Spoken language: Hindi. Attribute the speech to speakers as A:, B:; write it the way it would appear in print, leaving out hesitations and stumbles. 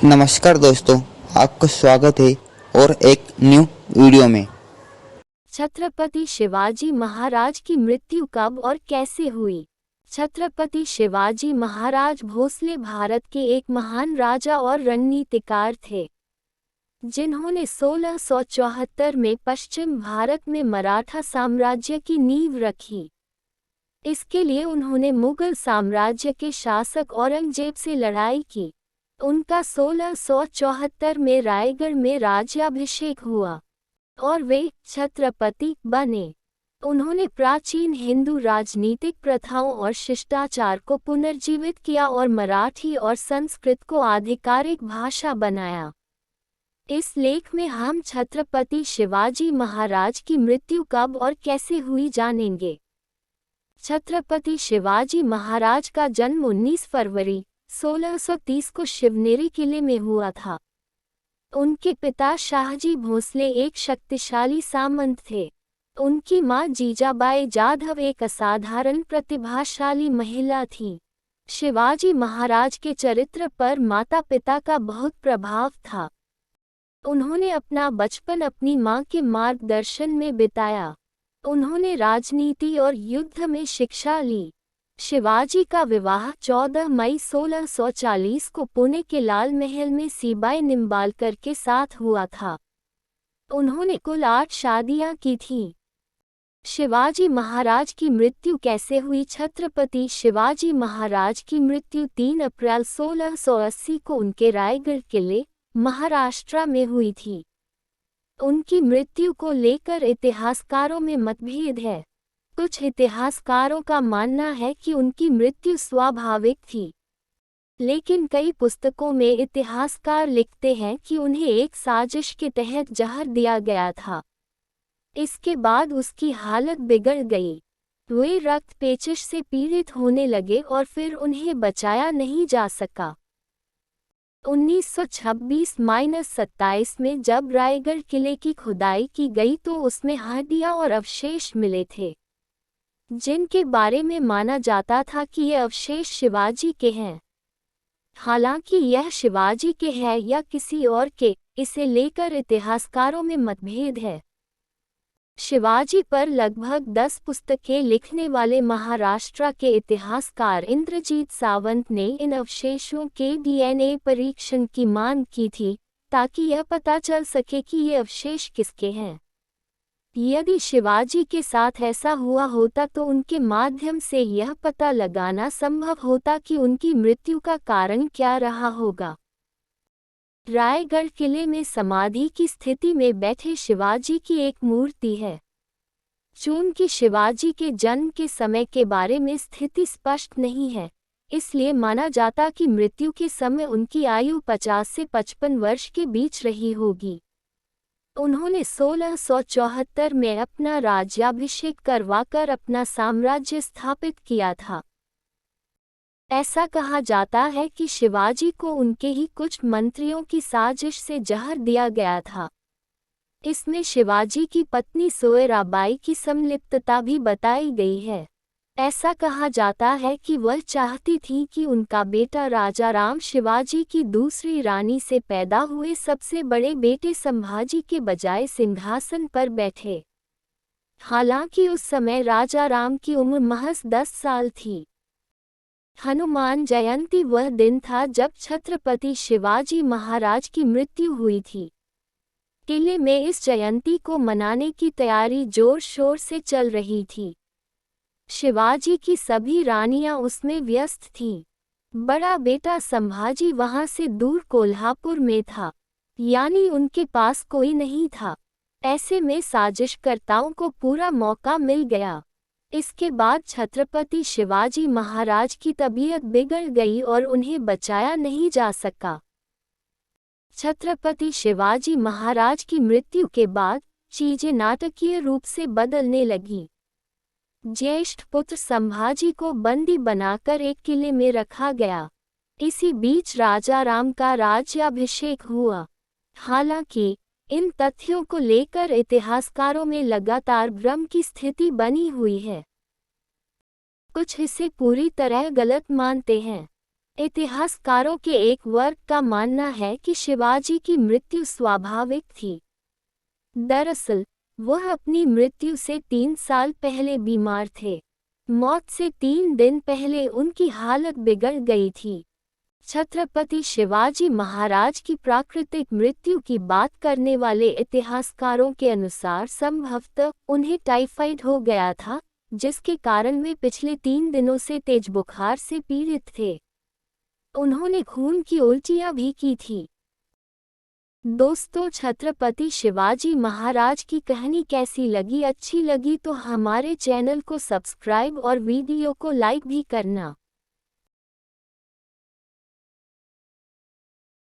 A: नमस्कार दोस्तों, आपका स्वागत है और एक न्यू वीडियो में।
B: छत्रपति शिवाजी महाराज की मृत्यु कब और कैसे हुई? छत्रपति शिवाजी महाराज भोसले भारत के एक महान राजा और रणनीतिकार थे, जिन्होंने 1674 में पश्चिम भारत में मराठा साम्राज्य की नींव रखी। इसके लिए उन्होंने मुगल साम्राज्य के शासक औरंगजेब से लड़ाई की। उनका 1674 में रायगढ़ में राज्याभिषेक हुआ और वे छत्रपति बने। उन्होंने प्राचीन हिंदू राजनीतिक प्रथाओं और शिष्टाचार को पुनर्जीवित किया और मराठी और संस्कृत को आधिकारिक भाषा बनाया। इस लेख में हम छत्रपति शिवाजी महाराज की मृत्यु कब और कैसे हुई जानेंगे। छत्रपति शिवाजी महाराज का जन्म 19 फरवरी 1630 को शिवनेरी किले में हुआ था। उनके पिता शाहजी भोसले एक शक्तिशाली सामंत थे। उनकी मां जीजाबाई जाधव एक असाधारण प्रतिभाशाली महिला थी। शिवाजी महाराज के चरित्र पर माता पिता का बहुत प्रभाव था। उन्होंने अपना बचपन अपनी मां के मार्गदर्शन में बिताया। उन्होंने राजनीति और युद्ध में शिक्षा ली। शिवाजी का विवाह 14 मई 1640 को पुणे के लाल महल में सीबाई निम्बालकर के साथ हुआ था। उन्होंने कुल 8 शादियां की थीं। शिवाजी महाराज की मृत्यु कैसे हुई? छत्रपति शिवाजी महाराज की मृत्यु 3 अप्रैल 1680 को उनके रायगढ़ किले, महाराष्ट्र में हुई थी। उनकी मृत्यु को लेकर इतिहासकारों में मतभेद है। कुछ इतिहासकारों का मानना है कि उनकी मृत्यु स्वाभाविक थी, लेकिन कई पुस्तकों में इतिहासकार लिखते हैं कि उन्हें एक साजिश के तहत जहर दिया गया था। इसके बाद उसकी हालत बिगड़ गई। वे रक्तपेचिश से पीड़ित होने लगे और फिर उन्हें बचाया नहीं जा सका। 1926-27 में जब रायगढ़ किले की खुदाई की गई तो उसमें हड्डियां और अवशेष मिले थे, जिनके बारे में माना जाता था कि ये अवशेष शिवाजी के हैं। हालांकि यह शिवाजी के हैं या किसी और के, इसे लेकर इतिहासकारों में मतभेद है। शिवाजी पर लगभग 10 पुस्तकें लिखने वाले महाराष्ट्र के इतिहासकार इंद्रजीत सावंत ने इन अवशेषों के डीएनए परीक्षण की मांग की थी, ताकि यह पता चल सके कि ये अवशेष किसके हैं। यदि शिवाजी के साथ ऐसा हुआ होता तो उनके माध्यम से यह पता लगाना संभव होता कि उनकी मृत्यु का कारण क्या रहा होगा। रायगढ़ किले में समाधि की स्थिति में बैठे शिवाजी की एक मूर्ति है। चूंकि शिवाजी के जन्म के समय के बारे में स्थिति स्पष्ट नहीं है, इसलिए माना जाता कि मृत्यु के समय उनकी आयु 50 से 55 वर्ष के बीच रही होगी। उन्होंने 1674 में अपना राज्याभिषेक करवाकर अपना साम्राज्य स्थापित किया था। ऐसा कहा जाता है कि शिवाजी को उनके ही कुछ मंत्रियों की साजिश से जहर दिया गया था। इसमें शिवाजी की पत्नी सोयराबाई की संलिप्तता भी बताई गई है। ऐसा कहा जाता है कि वह चाहती थी कि उनका बेटा राजाराम शिवाजी की दूसरी रानी से पैदा हुए सबसे बड़े बेटे संभाजी के बजाय सिंहासन पर बैठे। हालांकि उस समय राजाराम की उम्र महज 10 साल थी। हनुमान जयंती वह दिन था जब छत्रपति शिवाजी महाराज की मृत्यु हुई थी। किले में इस जयंती को मनाने की तैयारी जोर शोर से चल रही थी। शिवाजी की सभी रानियां उसमें व्यस्त थीं। बड़ा बेटा संभाजी वहां से दूर कोल्हापुर में था, यानी उनके पास कोई नहीं था। ऐसे में साजिशकर्ताओं को पूरा मौका मिल गया। इसके बाद छत्रपति शिवाजी महाराज की तबीयत बिगड़ गई और उन्हें बचाया नहीं जा सका। छत्रपति शिवाजी महाराज की मृत्यु के बाद चीजें नाटकीय रूप से बदलने लगीं। ज्येष्ठ पुत्र संभाजी को बंदी बनाकर एक किले में रखा गया। इसी बीच राजाराम का राज्याभिषेक हुआ। हालांकि इन तथ्यों को लेकर इतिहासकारों में लगातार भ्रम की स्थिति बनी हुई है। कुछ इसे पूरी तरह गलत मानते हैं। इतिहासकारों के एक वर्ग का मानना है कि शिवाजी की मृत्यु स्वाभाविक थी। दरअसल वह अपनी मृत्यु से 3 साल पहले बीमार थे। मौत से 3 दिन पहले उनकी हालत बिगड़ गई थी। छत्रपति शिवाजी महाराज की प्राकृतिक मृत्यु की बात करने वाले इतिहासकारों के अनुसार संभवतः उन्हें टाइफाइड हो गया था, जिसके कारण वे पिछले 3 दिनों से तेज बुखार से पीड़ित थे। उन्होंने खून की उल्टियां भी की थी। दोस्तों, छत्रपति शिवाजी महाराज की कहानी कैसी लगी? अच्छी लगी तो हमारे चैनल को सब्सक्राइब और वीडियो को लाइक भी करना।